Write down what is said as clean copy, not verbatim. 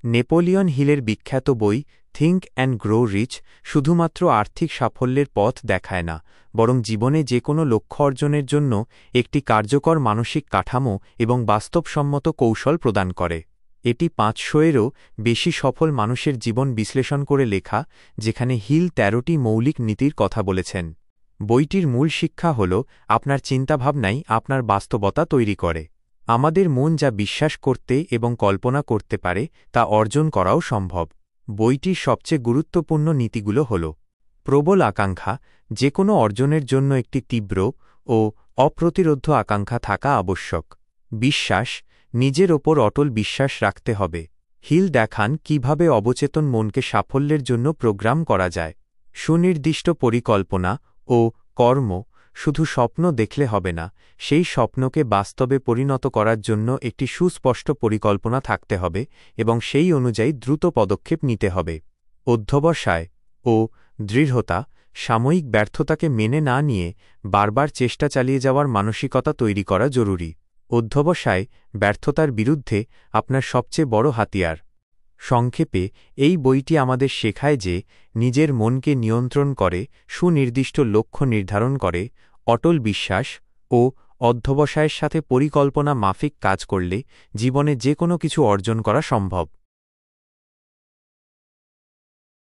Napoleon হিলের বিখ্যাত বই থিঙ্ক অ্যান্ড গ্রো রিচ শুধুমাত্র আর্থিক সাফল্যের পথ দেখায় না, বরং জীবনে যে কোনো লক্ষ্য অর্জনের জন্য একটি কার্যকর মানসিক কাঠামো এবং বাস্তবসম্মত কৌশল প্রদান করে। এটি ৫০০-এরও বেশি সফল মানুষের জীবন বিশ্লেষণ করে লেখা, যেখানে হিল ১৩টি মৌলিক নীতির কথা বলেছেন। বইটির মূল শিক্ষা হল আপনার চিন্তাভাবনাই আপনার বাস্তবতা তৈরি করে। আমাদের মন যা বিশ্বাস করতে এবং কল্পনা করতে পারে তা অর্জন করাও সম্ভব। বইটির সবচেয়ে গুরুত্বপূর্ণ নীতিগুলো হল: প্রবল আকাঙ্ক্ষা, যে কোনো অর্জনের জন্য একটি তীব্র ও অপ্রতিরোধ্য আকাঙ্ক্ষা থাকা আবশ্যক। বিশ্বাস, নিজের ওপর অটল বিশ্বাস রাখতে হবে। হিল দেখান কিভাবে অবচেতন মনকে সাফল্যের জন্য প্রোগ্রাম করা যায়। সুনির্দিষ্ট পরিকল্পনা ও কর্ম, শুধু স্বপ্ন দেখলে হবে না, সেই স্বপ্নকে বাস্তবে পরিণত করার জন্য একটি সুস্পষ্ট পরিকল্পনা থাকতে হবে এবং সেই অনুযায়ী দ্রুত পদক্ষেপ নিতে হবে। অধ্যবসায় ও দৃঢ়তা, সাময়িক ব্যর্থতাকে মেনে না নিয়ে বারবার চেষ্টা চালিয়ে যাওয়ার মানসিকতা তৈরি করা জরুরি। অধ্যবসায় ব্যর্থতার বিরুদ্ধে আপনার সবচেয়ে বড় হাতিয়ার। সংক্ষেপে, এই বইটি আমাদের শেখায় যে নিজের মনকে নিয়ন্ত্রণ করে, সুনির্দিষ্ট লক্ষ্য নির্ধারণ করে, অটল বিশ্বাস ও অধ্যবসায়ের সাথে পরিকল্পনা মাফিক কাজ করলে জীবনে যে কোনো কিছু অর্জন করা সম্ভব।